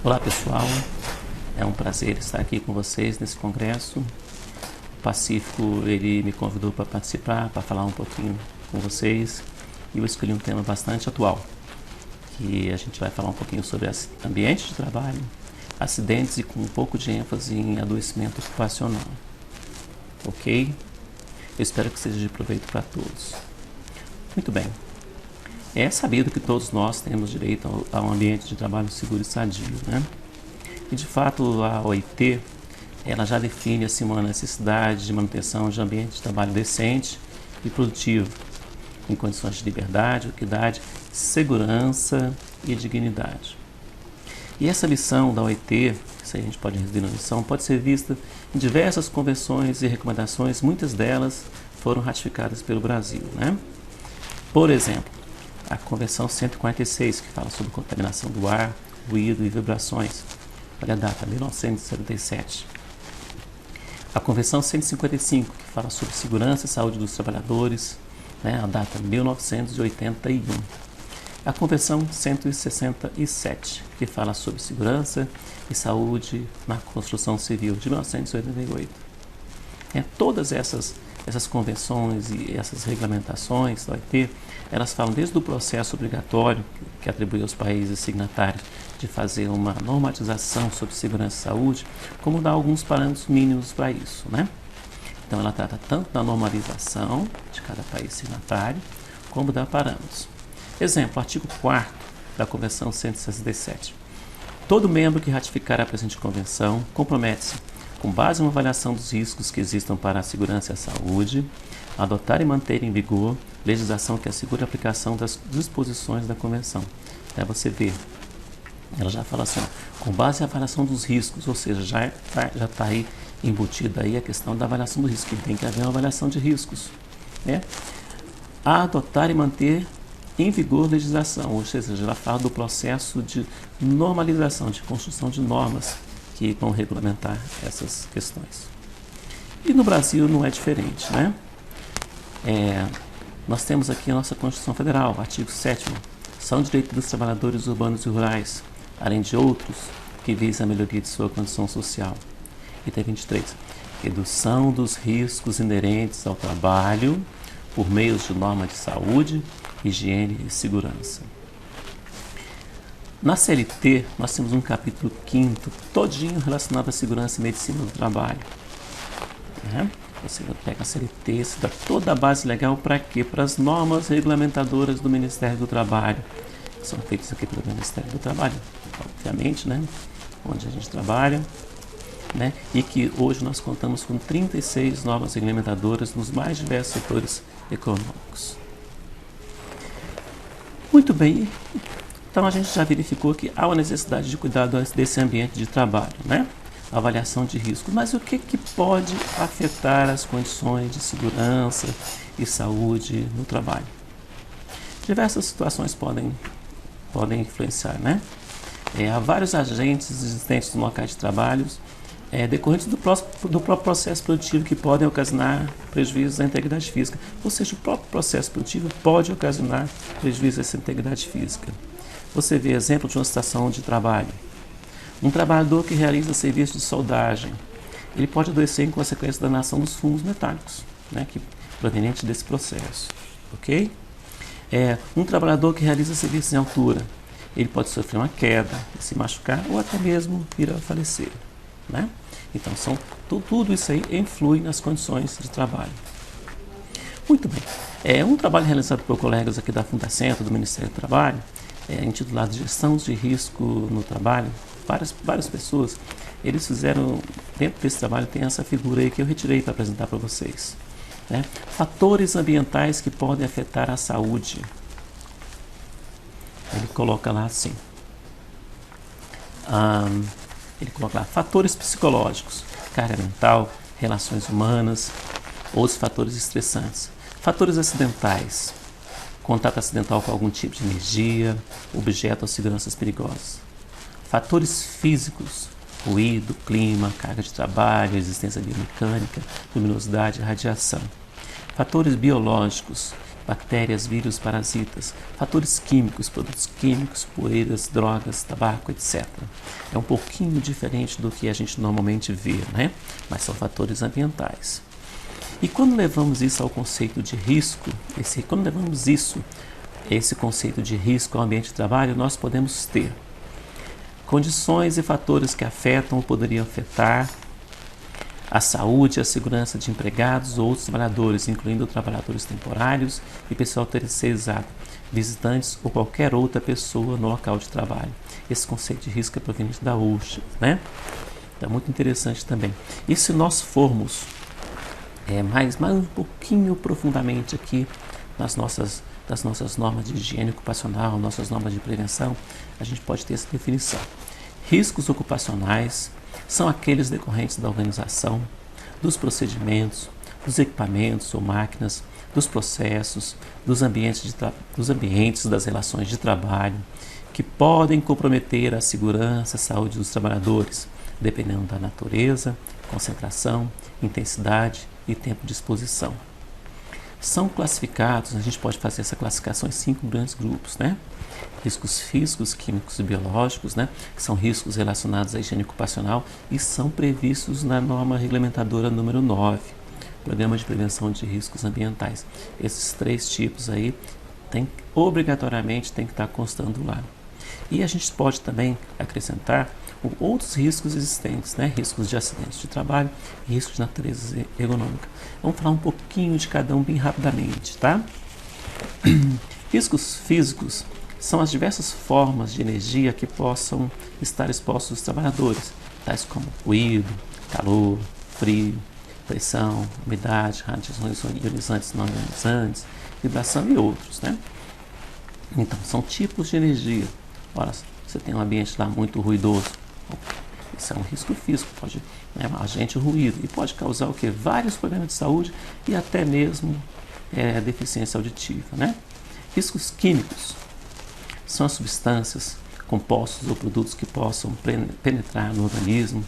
Olá pessoal, é um prazer estar aqui com vocês nesse congresso. O Pacífico ele me convidou para participar, para falar um pouquinho com vocês, e eu escolhi um tema bastante atual, que a gente vai falar um pouquinho sobre ambiente de trabalho, acidentes e com um pouco de ênfase em adoecimento ocupacional. Ok? Eu espero que seja de proveito para todos. Muito bem. É sabido que todos nós temos direito a um ambiente de trabalho seguro e sadio, né? E de fato a OIT, ela já define assim uma necessidade de manutenção de ambiente de trabalho decente e produtivo, em condições de liberdade, equidade, segurança e dignidade. E essa missão da OIT, isso aí a gente pode resumir na missão, pode ser vista em diversas convenções e recomendações, muitas delas foram ratificadas pelo Brasil, né? Por exemplo, a Convenção 146, que fala sobre contaminação do ar, ruído e vibrações, olha a data, 1977. A Convenção 155, que fala sobre segurança e saúde dos trabalhadores, né, a data 1981. A Convenção 167, que fala sobre segurança e saúde na construção civil, de 1988. Todas essas convenções e essas regulamentações da OIT, elas falam desde o processo obrigatório que atribui aos países signatários de fazer uma normatização sobre segurança e saúde, como dar alguns parâmetros mínimos para isso, né? Então ela trata tanto da normalização de cada país signatário, como da parâmetros. Exemplo, artigo 4º da Convenção 167. Todo membro que ratificar a presente convenção compromete-se, com base em uma avaliação dos riscos que existam para a segurança e a saúde, a adotar e manter em vigor legislação que assegure a aplicação das disposições da Convenção. Você vê, ela já fala assim, com base em avaliação dos riscos, ou seja, já está aí embutida aí a questão da avaliação do risco, que tem que haver uma avaliação de riscos, né? A adotar e manter em vigor legislação, ou seja, ela fala do processo de normalização, de construção de normas que vão regulamentar essas questões. E no Brasil não é diferente, né? Nós temos aqui a nossa Constituição Federal, artigo 7º, são direitos dos trabalhadores urbanos e rurais, além de outros que visam a melhoria de sua condição social. Item 23, redução dos riscos inerentes ao trabalho por meio de normas de saúde, higiene e segurança. Na CLT, nós temos um capítulo 5º, todinho relacionado à segurança e medicina do trabalho. Você pega a CLT, você dá toda a base legal para quê? Para as normas regulamentadoras do Ministério do Trabalho. São feitas aqui pelo Ministério do Trabalho, obviamente, né? Onde a gente trabalha, né? E que hoje nós contamos com 36 normas regulamentadoras nos mais diversos setores econômicos. Muito bem. Então a gente já verificou que há uma necessidade de cuidado desse ambiente de trabalho, né? Avaliação de risco. Mas o que pode afetar as condições de segurança e saúde no trabalho? Diversas situações podem influenciar, né? Há vários agentes existentes no local de trabalho decorrentes do próprio processo produtivo que podem ocasionar prejuízos à integridade física. Ou seja, o próprio processo produtivo pode ocasionar prejuízos a essa integridade física. Você vê exemplo de uma estação de trabalho. Um trabalhador que realiza serviço de soldagem, ele pode adoecer em consequência da danação dos fumos metálicos, né, proveniente desse processo. Ok? Um trabalhador que realiza serviço em altura, ele pode sofrer uma queda, se machucar ou até mesmo vir a falecer, né? Então, tudo isso aí influi nas condições de trabalho. Muito bem. Um trabalho realizado por colegas aqui da Fundacentro, do Ministério do Trabalho, intitulado Gestão de Risco no Trabalho. Várias pessoas, eles fizeram, dentro desse trabalho tem essa figura aí que eu retirei para apresentar para vocês, né? Fatores ambientais que podem afetar a saúde. Ele coloca lá assim, ele coloca lá fatores psicológicos, carga mental, relações humanas, outros fatores estressantes, fatores acidentais, contato acidental com algum tipo de energia, objeto ou seguranças perigosas. Fatores físicos, ruído, clima, carga de trabalho, existência biomecânica, luminosidade e radiação. Fatores biológicos, bactérias, vírus, parasitas, fatores químicos, produtos químicos, poeiras, drogas, tabaco, etc. É um pouquinho diferente do que a gente normalmente vê, né? Mas são fatores ambientais. E quando levamos isso ao conceito de risco, esse conceito de risco ao ambiente de trabalho, nós podemos ter condições e fatores que afetam ou poderiam afetar a saúde e a segurança de empregados ou outros trabalhadores, incluindo trabalhadores temporários e pessoal terceirizado, visitantes ou qualquer outra pessoa no local de trabalho. Esse conceito de risco é proveniente da OSHA, né? Então, muito interessante também. E se nós formos mais um pouquinho profundamente aqui das nossas normas de higiene ocupacional, nossas normas de prevenção, a gente pode ter essa definição. Riscos ocupacionais são aqueles decorrentes da organização, dos procedimentos, dos equipamentos ou máquinas, dos processos, dos ambientes das relações de trabalho, que podem comprometer a segurança e a saúde dos trabalhadores, dependendo da natureza, concentração, intensidade e tempo de exposição. São classificados, a gente pode fazer essa classificação em 5 grandes grupos, né? Riscos físicos, químicos e biológicos, né? Que são riscos relacionados à higiene ocupacional e são previstos na norma regulamentadora número 9, Programa de Prevenção de Riscos Ambientais. Esses 3 tipos aí obrigatoriamente tem que estar constando lá. E a gente pode também acrescentar outros riscos existentes, né? Riscos de acidentes de trabalho e riscos de natureza ergonômica. Vamos falar um pouquinho de cada um bem rapidamente, tá? Riscos físicos são as diversas formas de energia que possam estar expostos os trabalhadores, tais como ruído, calor, frio, pressão, umidade, radiações ionizantes e não ionizantes, vibração e outros, né? Então, são tipos de energia. Ora, você tem um ambiente lá muito ruidoso, isso é um risco físico, pode, né, um agente ruído, e pode causar o quê? Vários problemas de saúde e até mesmo deficiência auditiva, né? Riscos químicos são as substâncias, compostos ou produtos que possam penetrar no organismo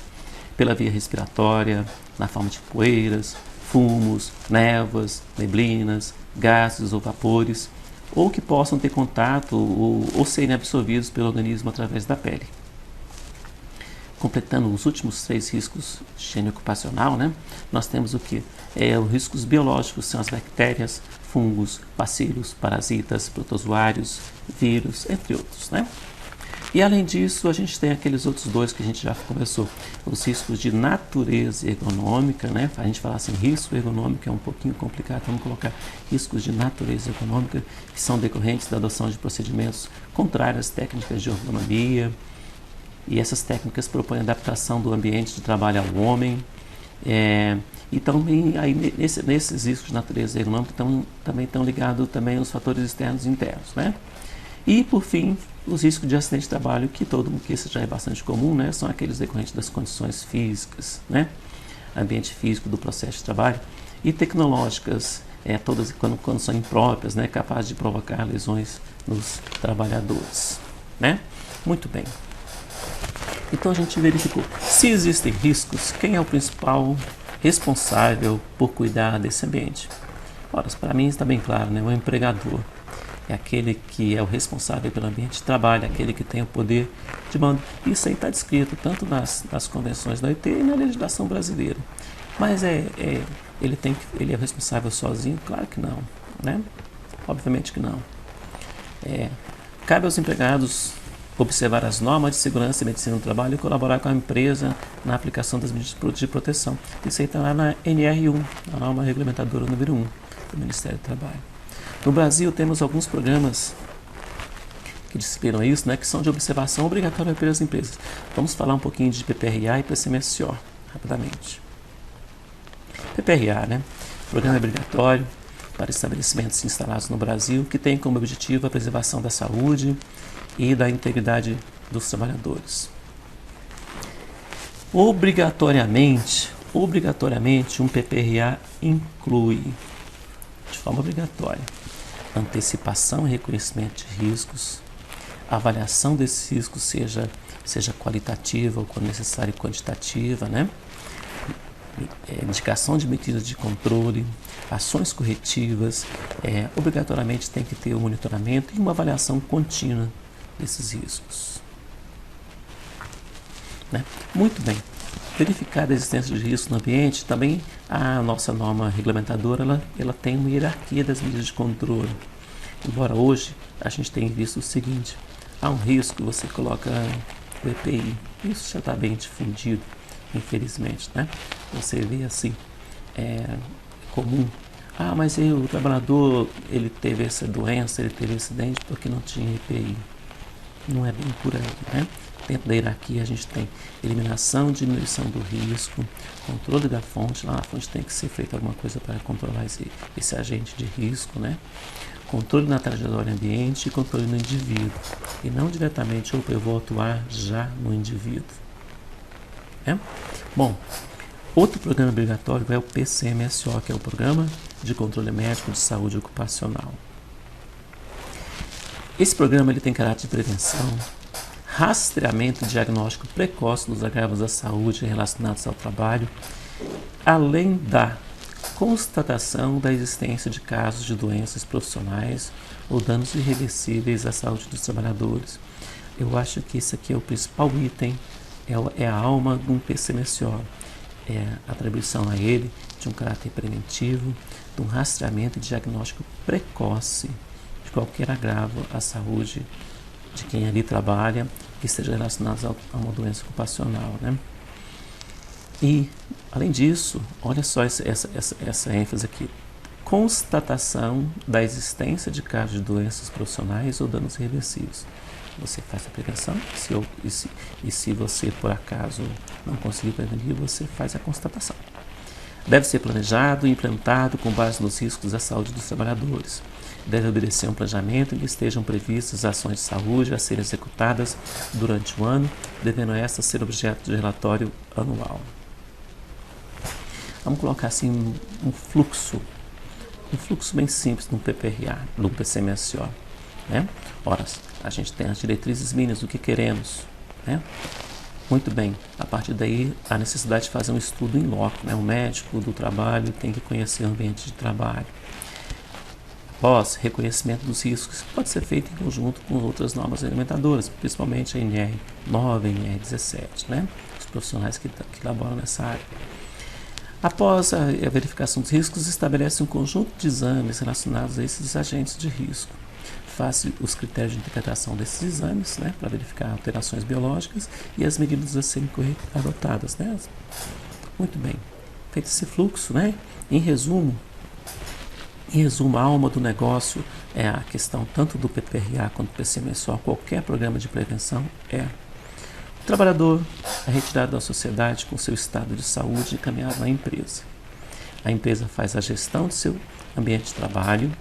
pela via respiratória, na forma de poeiras, fumos, névoas, neblinas, gases ou vapores, ou que possam ter contato ou serem absorvidos pelo organismo através da pele. Completando os últimos 3 riscos de higiene ocupacional, né, nós temos o que? Os riscos biológicos são as bactérias, fungos, bacilos, parasitas, protozoários, vírus, entre outros, né? E além disso, a gente tem aqueles outros 2 que a gente já conversou, os riscos de natureza ergonômica, né? A gente fala assim, risco ergonômico é um pouquinho complicado, vamos colocar riscos de natureza ergonômica, que são decorrentes da adoção de procedimentos contrários às técnicas de ergonomia, e essas técnicas propõem a adaptação do ambiente de trabalho ao homem, e também aí, nesses riscos de natureza ergonômica também estão ligados também os fatores externos e internos, né? E, por fim, os riscos de acidente de trabalho, que isso já é bastante comum, né? São aqueles decorrentes das condições físicas, né? Ambiente físico do processo de trabalho, e tecnológicas, todas quando são impróprias, né? Capazes de provocar lesões nos trabalhadores, né? Muito bem. Então a gente verificou, se existem riscos, quem é o principal responsável por cuidar desse ambiente? Ora, para mim está bem claro, né? O empregador é aquele que é o responsável pelo ambiente de trabalho, aquele que tem o poder de mando. Isso aí está descrito tanto nas convenções da OIT e na legislação brasileira. Mas ele é o responsável sozinho? Claro que não, né? Obviamente que não. Cabe aos empregados observar as normas de segurança e medicina do trabalho e colaborar com a empresa na aplicação das medidas de proteção. Isso aí está lá na NR1, a norma regulamentadora número 1 do Ministério do Trabalho. No Brasil temos alguns programas que disciplinam isso, né, que são de observação obrigatória pelas empresas. Vamos falar um pouquinho de PPRA e PCMSO, rapidamente. PPRA, né, Programa Obrigatório para Estabelecimentos Instalados no Brasil, que tem como objetivo a preservação da saúde e da integridade dos trabalhadores. Obrigatoriamente, um PPRA inclui, de forma obrigatória, antecipação e reconhecimento de riscos, avaliação desses riscos, seja qualitativa ou, quando necessário, quantitativa, né? Indicação de medidas de controle, ações corretivas, obrigatoriamente tem que ter um monitoramento e uma avaliação contínua desses riscos. Né? Muito bem. Verificada a existência de risco no ambiente, também a nossa norma regulamentadora ela tem uma hierarquia das medidas de controle. Embora hoje a gente tenha visto o seguinte: há um risco, você coloca o EPI. Isso já está bem difundido, infelizmente, né? Você vê assim, é comum. Ah, mas aí o trabalhador, ele teve essa doença, ele teve acidente porque não tinha EPI. Não é bem por aí, né? Dentro da hierarquia a gente tem eliminação, diminuição do risco, controle da fonte. Lá na fonte tem que ser feita alguma coisa para controlar esse agente de risco, né? Controle na trajetória ambiente e controle no indivíduo. E não diretamente, opa, eu vou atuar já no indivíduo. Bom, outro programa obrigatório é o PCMSO, que é o Programa de Controle Médico de Saúde Ocupacional. Esse programa ele tem caráter de prevenção, rastreamento e diagnóstico precoce dos agravos da saúde relacionados ao trabalho, além da constatação da existência de casos de doenças profissionais ou danos irreversíveis à saúde dos trabalhadores. Eu acho que esse aqui é o principal item, é a alma de um PCMSO. É a atribuição a ele de um caráter preventivo, de um rastreamento e diagnóstico precoce de qualquer agravo à saúde de quem ali trabalha que esteja relacionado a uma doença ocupacional, né? E, além disso, olha só essa ênfase aqui: constatação da existência de casos de doenças profissionais ou danos irreversíveis. Você faz a prevenção, se você, por acaso, não conseguir prevenir, você faz a constatação. Deve ser planejado e implementado com base nos riscos à saúde dos trabalhadores. Deve obedecer um planejamento em que estejam previstas ações de saúde a serem executadas durante o ano, devendo estas ser objeto de relatório anual. Vamos colocar assim um fluxo bem simples no PPRA, no PCMSO. Né? Ora, a gente tem as diretrizes mínimas do que queremos. Né? Muito bem, a partir daí a necessidade de fazer um estudo em loco, né? O médico do trabalho tem que conhecer o ambiente de trabalho. Após, reconhecimento dos riscos, que pode ser feito em conjunto com outras normas regulamentadoras, principalmente a NR 9 e a NR 17, né? Os profissionais que elaboram nessa área. Após a verificação dos riscos, estabelece um conjunto de exames relacionados a esses agentes de risco. Faz os critérios de interpretação desses exames, né, para verificar alterações biológicas e as medidas a serem adotadas. Né? Muito bem. Feito esse fluxo, né, em resumo, a alma do negócio é a questão tanto do PPRA quanto do PCMSO, qualquer programa de prevenção o trabalhador é retirado da sociedade com seu estado de saúde e encaminhado na empresa. A empresa faz a gestão do seu ambiente de trabalho,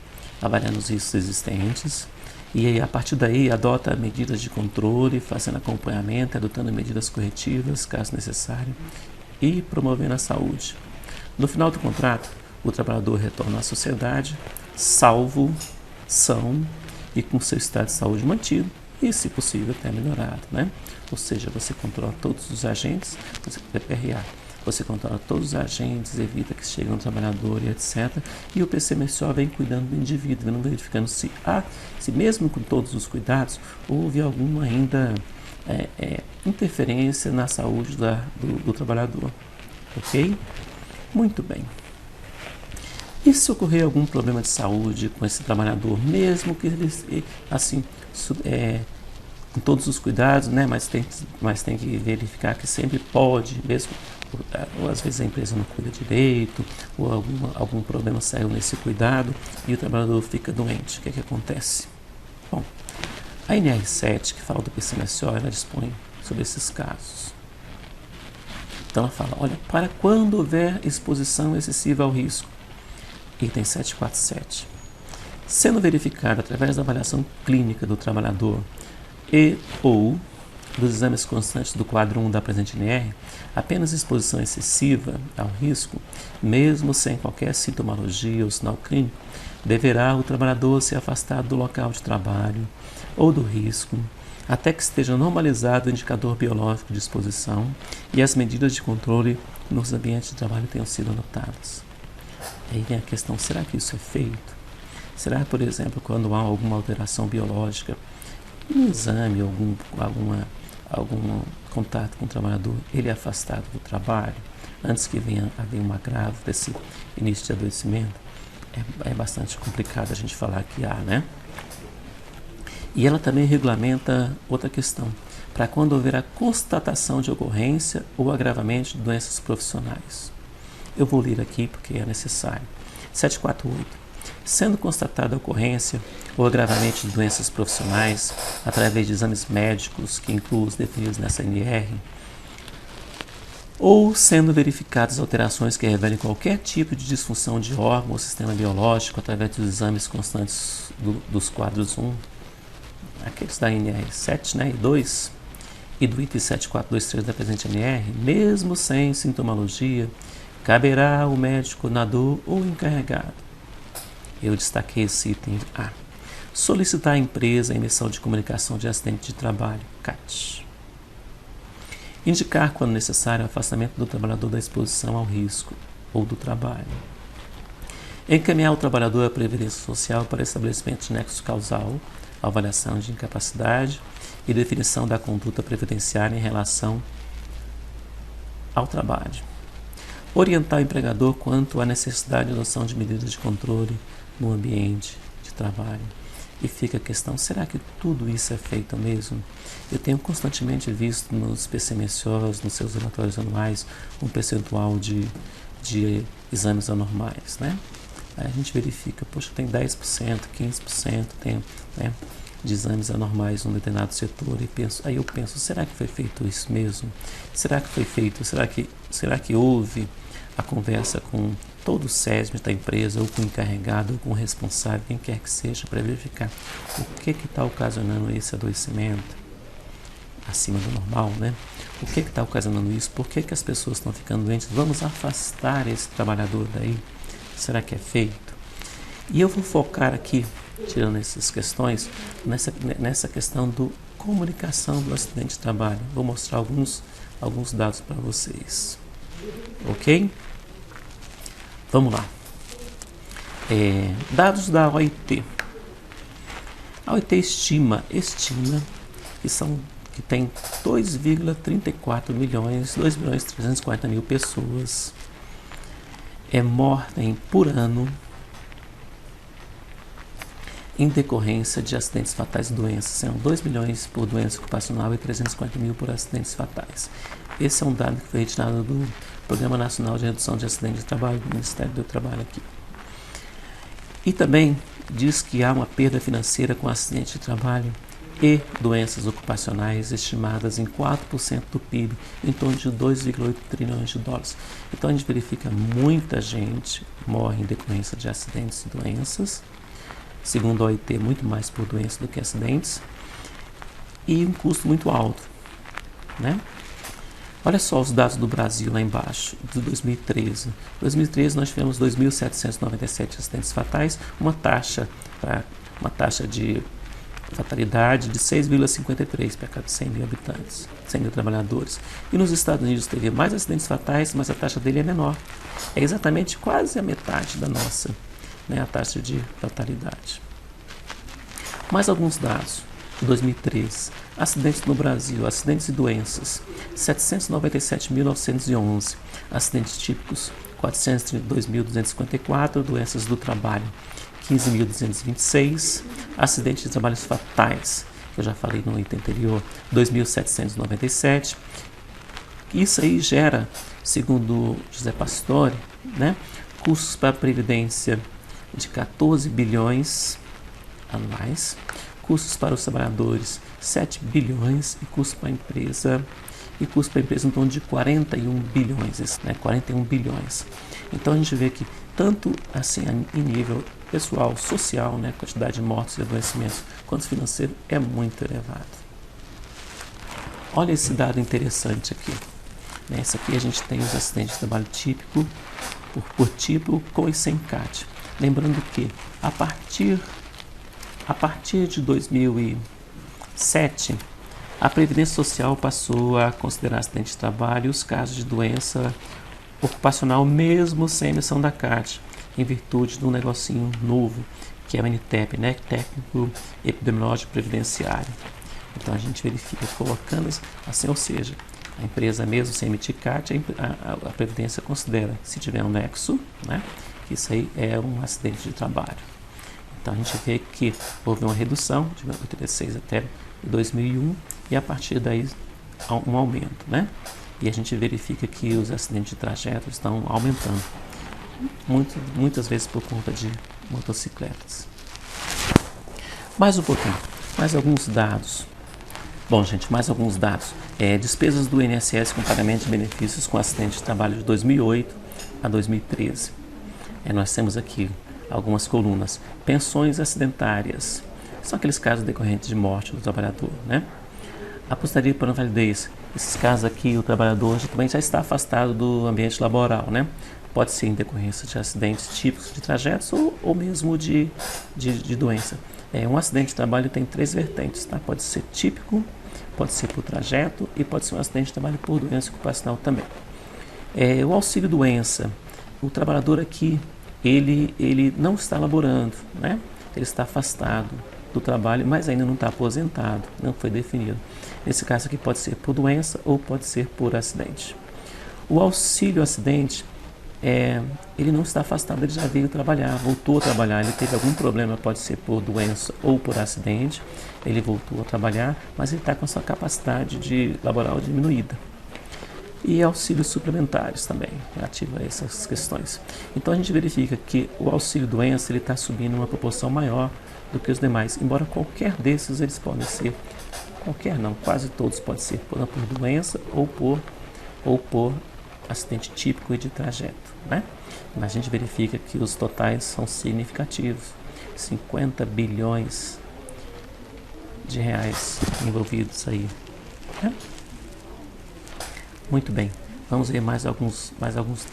avaliando os riscos existentes, e aí, a partir daí adota medidas de controle, fazendo acompanhamento, adotando medidas corretivas, caso necessário, e promovendo a saúde. No final do contrato, o trabalhador retorna à sociedade, salvo, são e com seu estado de saúde mantido, e, se possível, até melhorado, né? Ou seja, você controla todos os agentes, PPRA, você controla todos os agentes, evita que chegue um trabalhador e etc. E o PCMSO vem cuidando do indivíduo, vem verificando se mesmo com todos os cuidados, houve alguma ainda interferência na saúde do trabalhador. Ok? Muito bem. E se ocorrer algum problema de saúde com esse trabalhador, mesmo que ele, assim, com todos os cuidados, né, mas tem que verificar que sempre pode, mesmo, ou às vezes a empresa não cuida direito, ou algum problema saiu nesse cuidado e o trabalhador fica doente. O que é que acontece? Bom, a NR7, que fala do PCMSO, ela dispõe sobre esses casos. Então ela fala, olha, para quando houver exposição excessiva ao risco, item 747, sendo verificado através da avaliação clínica do trabalhador e ou dos exames constantes do quadro 1 da presente NR, apenas exposição excessiva ao risco, mesmo sem qualquer sintomologia ou sinal clínico, deverá o trabalhador ser afastado do local de trabalho ou do risco, até que esteja normalizado o indicador biológico de exposição e as medidas de controle nos ambientes de trabalho tenham sido adotadas. Aí vem a questão, será que isso é feito? Será, por exemplo, quando há alguma alteração biológica, um exame, algum contato com o trabalhador, ele é afastado do trabalho, antes que venha haver um agravo desse início de adoecimento? É bastante complicado a gente falar que há, né? E ela também regulamenta outra questão, para quando houver a constatação de ocorrência ou agravamento de doenças profissionais. Eu vou ler aqui porque é necessário. 748. Sendo constatada a ocorrência ou agravamento de doenças profissionais através de exames médicos, que incluem os definidos nessa NR, ou sendo verificadas alterações que revelem qualquer tipo de disfunção de órgão ou sistema biológico através dos exames constantes dos quadros 1, aqueles da NR 7, né, e 2, e do item 7423 da presente NR, mesmo sem sintomologia, caberá ao médico coordenador ou encarregado. Eu destaquei esse item A. Solicitar à empresa a emissão de comunicação de acidente de trabalho, CAT. Indicar, quando necessário, o afastamento do trabalhador da exposição ao risco ou do trabalho. Encaminhar o trabalhador à Previdência Social para estabelecimento de nexo causal, avaliação de incapacidade e definição da conduta previdenciária em relação ao trabalho. Orientar o empregador quanto à necessidade de adoção de medidas de controle no ambiente de trabalho. E fica a questão, será que tudo isso é feito mesmo? Eu tenho constantemente visto nos PCMSOs, nos seus relatórios anuais, um percentual de exames anormais, né? Aí a gente verifica, poxa, tem 10%, 15%, tem, né, de exames anormais num determinado setor, e aí eu penso, será que foi feito isso mesmo? Será que foi feito? Será que houve a conversa com todo o SESM da empresa, ou com o encarregado, ou com o responsável, quem quer que seja, para verificar o que está ocasionando esse adoecimento acima do normal, né? O que está ocasionando isso? Por que as pessoas estão ficando doentes? Vamos afastar esse trabalhador daí? Será que é feito? E eu vou focar aqui, tirando essas questões, nessa questão do comunicação do acidente de trabalho. Vou mostrar alguns dados para vocês. Ok? Vamos lá. Dados da OIT. A OIT estima que tem 2,34 milhões, 2.340.000 pessoas morrem por ano em decorrência de acidentes fatais e doenças. São 2 milhões por doença ocupacional e 340.000 por acidentes fatais. Esse é um dado que foi retirado do Programa Nacional de Redução de Acidentes de Trabalho do Ministério do Trabalho aqui. E também diz que há uma perda financeira com acidente de trabalho e doenças ocupacionais estimadas em 4% do PIB, em torno de 2,8 trilhões de dólares. Então a gente verifica muita gente morre em decorrência de acidentes e doenças, segundo a OIT, muito mais por doença do que acidentes, e um custo muito alto, né? Olha só os dados do Brasil lá embaixo, de 2013. Em 2013 nós tivemos 2.797 acidentes fatais, uma taxa de fatalidade de 6,53 para cada 100 mil habitantes, 100 mil trabalhadores. E nos Estados Unidos teve mais acidentes fatais, mas a taxa dele é menor. É exatamente quase a metade da nossa, né, a taxa de fatalidade. Mais alguns dados. 2013, acidentes no Brasil, acidentes e doenças, 797.911, acidentes típicos, 432.254, doenças do trabalho, 15.226, acidentes de trabalhos fatais, que eu já falei no item anterior, 2.797. Isso aí gera, segundo José Pastore, né, custos para a Previdência de 14 bilhões anuais, custos para os trabalhadores 7 bilhões e custos para a empresa em torno de 41 bilhões, né? 41 bilhões. Então a gente vê que tanto assim em nível pessoal, social, né, quantidade de mortes e adoecimentos, quanto financeiro é muito elevado. Olha esse dado interessante aqui. Nessa aqui a gente tem os acidentes de trabalho típico por tipo com e sem CAT. Lembrando que a partir de 2007, a Previdência Social passou a considerar acidente de trabalho os casos de doença ocupacional mesmo sem emissão da CAT. em virtude de um negocinho novo, que é o NTEP, né? Técnico Epidemiológico Previdenciário. Então a gente verifica colocando assim, ou seja, a empresa mesmo sem emitir CAT, a Previdência considera, se tiver um nexo, né? Que isso aí é um acidente de trabalho. Então a gente vê que houve uma redução de 86 até 2001 e a partir daí um aumento, né? E a gente verifica que os acidentes de trajeto estão aumentando, muitas vezes por conta de motocicletas. Mais um pouquinho, mais alguns dados. Bom, gente, mais alguns dados. Despesas do INSS com pagamento de benefícios com acidente de trabalho de 2008 a 2013. Nós temos aqui algumas colunas. Pensões acidentárias. São aqueles casos decorrentes de morte do trabalhador, né? Aposentadoria por invalidez. Esses casos aqui, o trabalhador também já está afastado do ambiente laboral, né? Pode ser em decorrência de acidentes típicos de trajetos ou mesmo de doença. Um acidente de trabalho tem 3 vertentes, tá? Pode ser típico, pode ser por trajeto e pode ser um acidente de trabalho por doença ocupacional também. O auxílio doença. O trabalhador aqui, ele não está laborando, né? Ele está afastado do trabalho, mas ainda não está aposentado, não foi definido. Nesse caso aqui pode ser por doença ou pode ser por acidente. O auxílio acidente, ele não está afastado, ele já veio trabalhar, voltou a trabalhar, ele teve algum problema, pode ser por doença ou por acidente, ele voltou a trabalhar, mas ele está com a sua capacidade laboral diminuída. E auxílios suplementares também, relativa a essas questões. Então a gente verifica que o auxílio doença ele está subindo em uma proporção maior do que os demais, embora qualquer desses eles podem ser, qualquer não, quase todos podem ser por doença ou por acidente típico e de trajeto, né? Mas a gente verifica que os totais são significativos, 50 bilhões de reais envolvidos aí, né? Muito bem, vamos ver mais alguns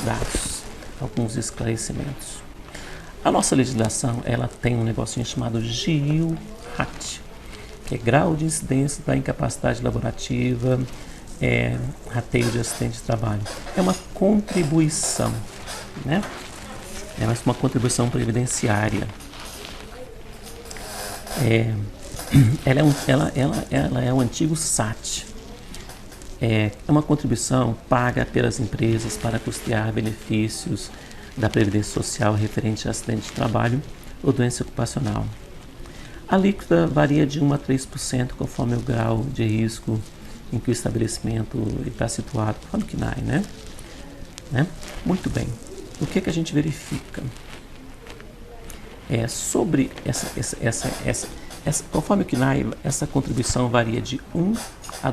dados, alguns esclarecimentos. A nossa legislação, ela tem um negocinho chamado GIL-RAT, que é grau de incidência da incapacidade laborativa, rateio de acidente de trabalho. É uma contribuição, né? É uma contribuição previdenciária. Ela é um antigo SAT. É uma contribuição paga pelas empresas para custear benefícios da Previdência Social referente a acidente de trabalho ou doença ocupacional. A alíquota varia de 1 a 3% conforme o grau de risco em que o estabelecimento está situado, conforme o CNAE, né? Muito bem. O que a gente verifica? Sobre conforme o CNAE, essa contribuição varia de 1 a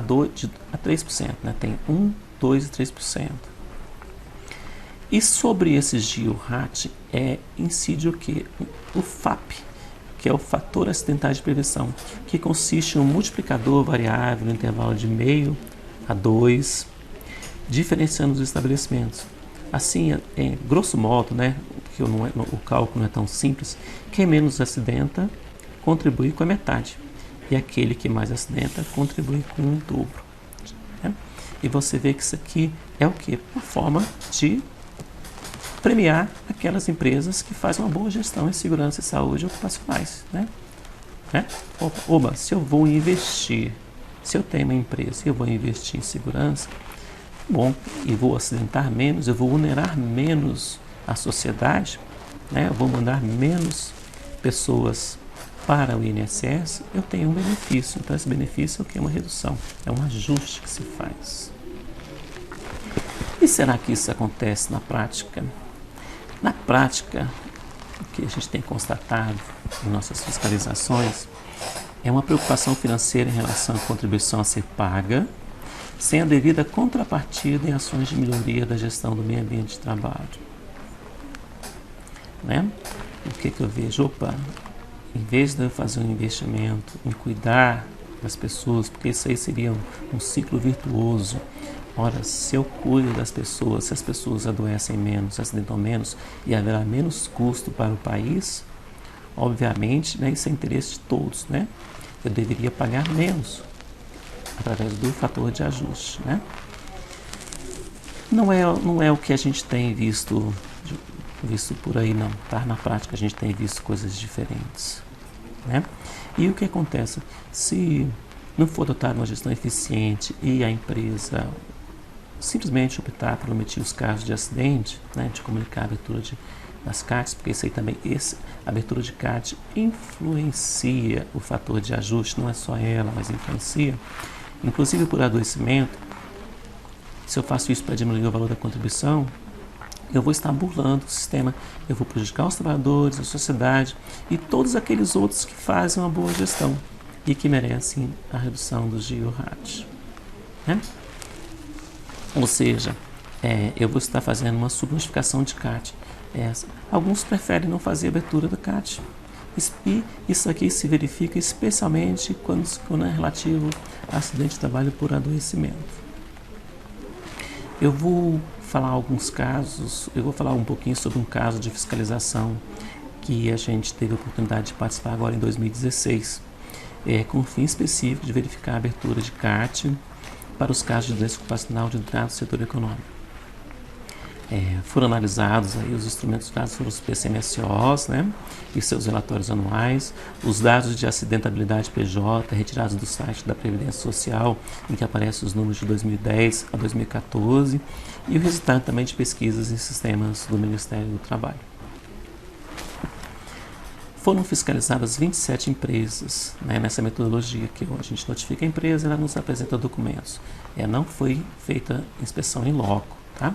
3%, né? Tem 1, 2 e 3%. E sobre esse GIL-RAT incide o que? O FAP, que é o fator acidental de prevenção, que consiste em um multiplicador variável no intervalo de 0,5 a 2, diferenciando os estabelecimentos. Assim, grosso modo, né, que o cálculo não é tão simples, quem menos acidenta contribui com a metade, e aquele que mais acidenta contribui com o dobro, né? E você vê que isso aqui é o que? Uma forma de premiar aquelas empresas que fazem uma boa gestão em segurança e saúde ocupacionais, né? Se eu vou investir, se eu tenho uma empresa e eu vou investir em segurança, bom, e vou acidentar menos, eu vou vulnerar menos a sociedade, né? Eu vou mandar menos pessoas para o INSS, eu tenho um benefício. Então esse benefício é o que? Uma redução, é um ajuste que se faz. E será que isso acontece na prática? Na prática, o que a gente tem constatado em nossas fiscalizações é uma preocupação financeira em relação à contribuição a ser paga, sem a devida contrapartida em ações de melhoria da gestão do meio ambiente de trabalho, né? O que eu vejo? Em vez de eu fazer um investimento em cuidar das pessoas, porque isso aí seria um ciclo virtuoso. Ora, se eu cuido das pessoas, se as pessoas adoecem menos, acidentam menos e haverá menos custo para o país, obviamente, né, isso é interesse de todos, né? Eu deveria pagar menos através do fator de ajuste, né? Não é o que a gente tem visto visto por aí não, tá? Na prática a gente tem visto coisas diferentes, né? E o que acontece? Se não for adotada uma gestão eficiente e a empresa simplesmente optar por omitir os casos de acidente, né, de comunicar a abertura das CATs, porque isso aí também, a abertura de CAT influencia o fator de ajuste, não é só ela, mas influencia, inclusive por adoecimento. Se eu faço isso para diminuir o valor da contribuição, eu vou estar burlando o sistema, eu vou prejudicar os trabalhadores, a sociedade e todos aqueles outros que fazem uma boa gestão e que merecem a redução do GIO-RAT, né? Ou seja, eu vou estar fazendo uma subnotificação de CAT. Alguns preferem não fazer abertura do CAT. E isso aqui se verifica especialmente quando é relativo a acidente de trabalho por adoecimento. Eu vou falar alguns casos, eu vou falar um pouquinho sobre um caso de fiscalização que a gente teve a oportunidade de participar agora em 2016, com o fim específico de verificar a abertura de CAT para os casos de doença ocupacional de entrada do setor econômico. Foram analisados aí os instrumentos dados pelos PCMSOs, né, e seus relatórios anuais, os dados de acidentabilidade PJ retirados do site da Previdência Social, em que aparecem os números de 2010 a 2014, e o resultado também de pesquisas em sistemas do Ministério do Trabalho. Foram fiscalizadas 27 empresas, né, nessa metodologia que a gente notifica a empresa e ela nos apresenta documentos. Não foi feita inspeção em loco, tá?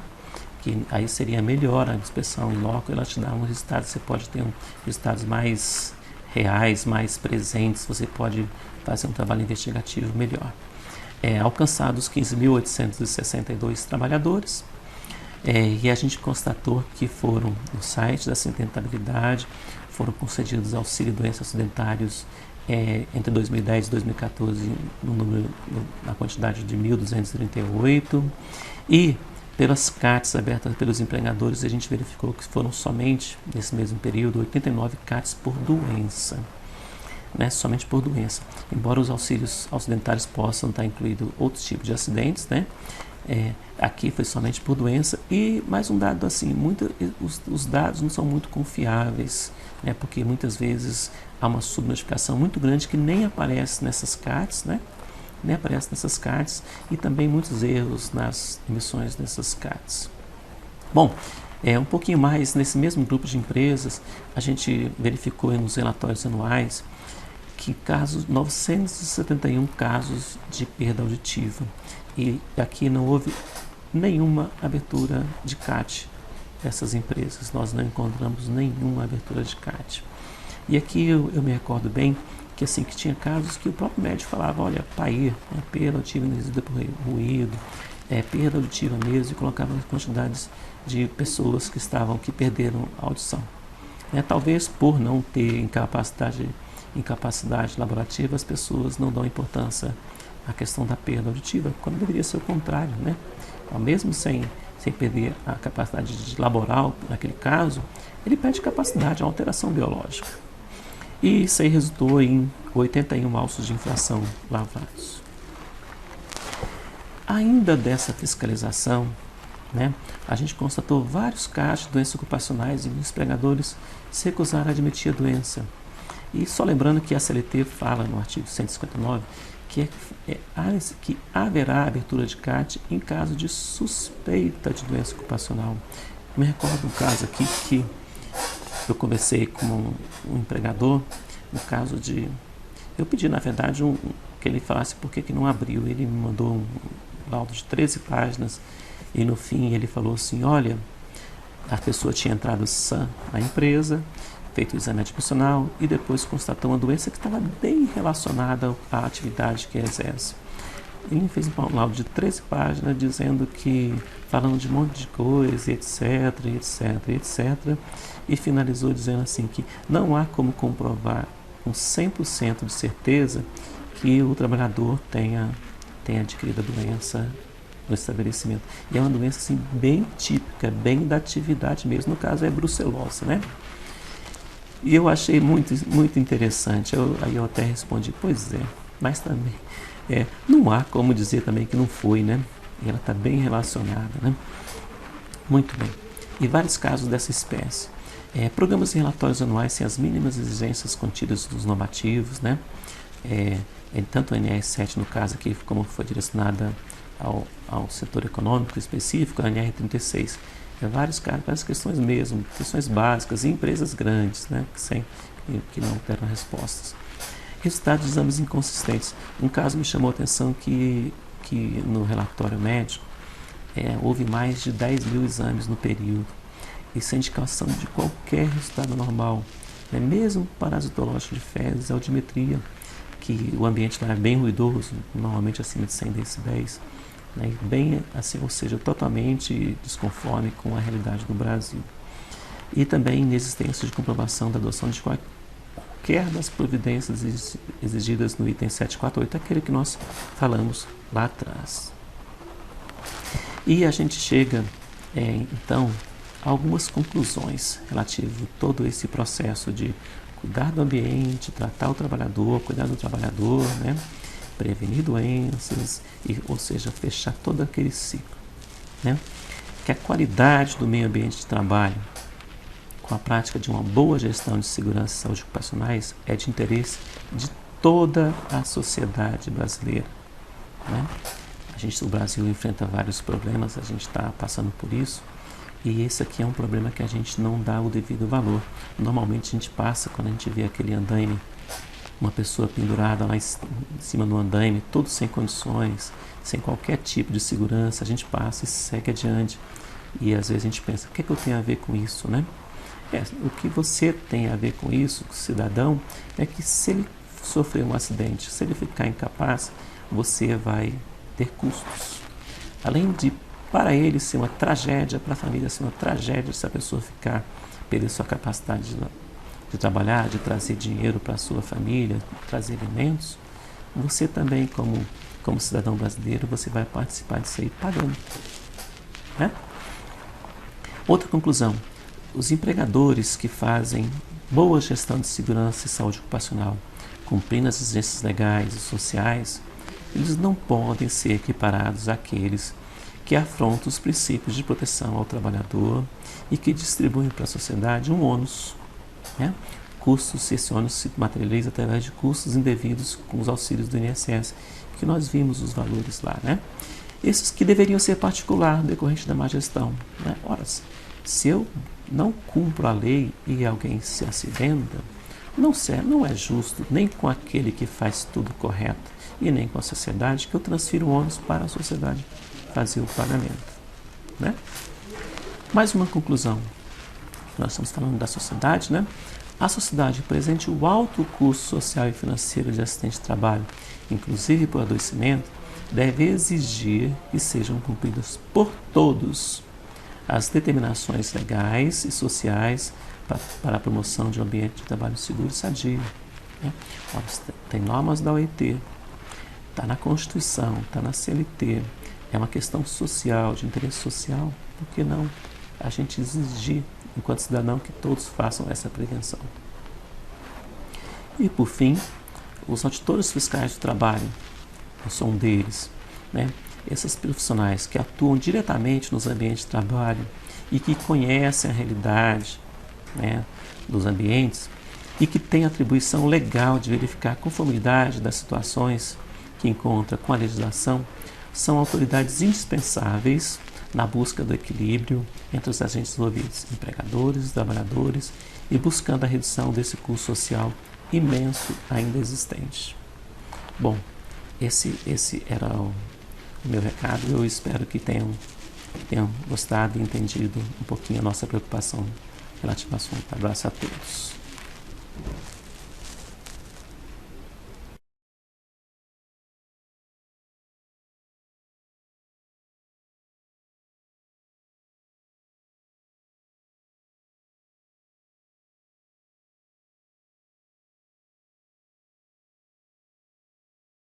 Que aí seria melhor a inspeção em loco, ela te dá um resultado, você pode ter resultados mais reais, mais presentes, você pode fazer um trabalho investigativo melhor. Alcançados 15.862 trabalhadores, e a gente constatou que foram no site da acidentabilidade, foram concedidos auxílio doenças acidentários entre 2010 e 2014 na quantidade de 1.238, e pelas CATs abertas pelos empregadores, a gente verificou que foram somente, nesse mesmo período, 89 CATs por doença, né? Somente por doença. Embora os auxílios acidentários possam estar incluídos outros tipos de acidentes, né? Aqui foi somente por doença. E mais um dado assim, os dados não são muito confiáveis, né? Porque muitas vezes há uma subnotificação muito grande que nem aparece nessas CATs, né? Nem aparece nessas CATs, e também muitos erros nas emissões dessas CATs. Bom, um pouquinho mais nesse mesmo grupo de empresas, a gente verificou nos relatórios anuais que 971 casos de perda auditiva, e aqui não houve nenhuma abertura de CAT dessas empresas, nós não encontramos nenhuma abertura de CAT. E aqui eu me recordo bem que assim, que tinha casos que o próprio médico falava, olha, PAIR, perda auditiva induzida por ruído, perda auditiva mesmo, e colocava quantidades de pessoas que perderam a audição. Talvez por não ter incapacidade laborativa, as pessoas não dão importância à questão da perda auditiva, quando deveria ser o contrário, né? Mesmo sem perder a capacidade laboral, naquele caso, ele perde capacidade, uma alteração biológica. E isso aí resultou em 81 autos de infração lavrados. Ainda dessa fiscalização, né, a gente constatou vários casos de doenças ocupacionais e os empregadores se recusaram a admitir a doença. E só lembrando que a CLT fala no artigo 159 que haverá abertura de CAT em caso de suspeita de doença ocupacional. Eu me recordo um caso aqui que eu conversei com um empregador, no caso de... Eu pedi, na verdade, que ele falasse por que não abriu. Ele me mandou um laudo de 13 páginas e, no fim, ele falou assim, olha, a pessoa tinha entrado sã na empresa, feito o exame admissional e depois constatou uma doença que estava bem relacionada à atividade que exerce. Ele fez um laudo de 13 páginas dizendo falando de um monte de coisa, etc, etc, etc, e finalizou dizendo assim que não há como comprovar com 100% de certeza que o trabalhador tenha adquirido a doença no estabelecimento. E é uma doença assim, bem típica, bem da atividade mesmo, no caso é brucelose, né? E eu achei muito, muito interessante, aí eu até respondi, pois é, mas também não há como dizer também que não foi, né? E ela está bem relacionada, né? Muito bem. e vários casos dessa espécie. Programas e relatórios anuais sem as mínimas exigências contidas nos normativos, né? Tanto a NR7, no caso aqui, como foi direcionada ao setor econômico específico, a NR36. Várias questões mesmo, questões básicas, e empresas grandes, né? Que não deram respostas. Resultados de exames inconsistentes. Um caso me chamou a atenção que no relatório médico houve mais de 10 mil exames no período, e sem indicação de qualquer resultado normal, né? Mesmo parasitológico de fezes, audiometria, que o ambiente lá é bem ruidoso, normalmente acima de 100 decibéis, né? Bem assim, ou seja, totalmente desconforme com a realidade do Brasil. E também inexistência de comprovação da adoção de qualquer das providências exigidas no item 748, aquele que nós falamos lá atrás. E a gente chega, então, a algumas conclusões relativas a todo esse processo de cuidar do ambiente, tratar o trabalhador, cuidar do trabalhador, né? Prevenir doenças, ou seja, fechar todo aquele ciclo, né? Que a qualidade do meio ambiente de trabalho, com a prática de uma boa gestão de segurança e saúde ocupacionais, é de interesse de toda a sociedade brasileira, né? O Brasil enfrenta vários problemas, a gente está passando por isso, e esse aqui é um problema que a gente não dá o devido valor. Normalmente a gente passa, quando a gente vê aquele andaime, uma pessoa pendurada lá em cima do andaime, todo sem condições, sem qualquer tipo de segurança, a gente passa e segue adiante. E às vezes a gente pensa, o que é que eu tenho a ver com isso, né? O que você tem a ver com isso, cidadão, é que se ele sofrer um acidente, se ele ficar incapaz, você vai ter custos. Além de, para ele, ser uma tragédia, para a família ser uma tragédia se a pessoa perder sua capacidade de trabalhar, de trazer dinheiro para a sua família, trazer alimentos, você também, como cidadão brasileiro, você vai participar disso aí pagando, né? Outra conclusão: os empregadores que fazem boa gestão de segurança e saúde ocupacional, cumprindo as exigências legais e sociais, eles não podem ser equiparados àqueles que afrontam os princípios de proteção ao trabalhador e que distribuem para a sociedade um ônus, né? Esse ônus se materializa através de custos indevidos com os auxílios do INSS, que nós vimos os valores lá, né? Esses que deveriam ser particular, decorrente da má gestão, né? Ora, se eu não cumpro a lei e alguém se acidenta, não é justo nem com aquele que faz tudo correto e nem com a sociedade que eu transfiro o ônus para a sociedade fazer o pagamento, né? Mais uma conclusão. Nós estamos falando da sociedade, né? A sociedade presente o alto custo social e financeiro de acidente de trabalho, inclusive por adoecimento, deve exigir que sejam cumpridas por todos as determinações legais e sociais para a promoção de um ambiente de trabalho seguro e sadio, né? Tem normas da OIT, está na Constituição, está na CLT, é uma questão social, de interesse social, por que não a gente exigir, enquanto cidadão, que todos façam essa prevenção? E, por fim, os auditores fiscais do trabalho, eu sou um deles, né? Esses profissionais que atuam diretamente nos ambientes de trabalho e que conhecem a realidade, né, dos ambientes e que têm atribuição legal de verificar a conformidade das situações que encontra com a legislação, são autoridades indispensáveis na busca do equilíbrio entre os agentes envolvidos, empregadores e trabalhadores, e buscando a redução desse custo social imenso ainda existente. Bom, esse era o meu recado. Eu espero que tenham gostado e entendido um pouquinho a nossa preocupação relativa ao assunto. Abraço a todos.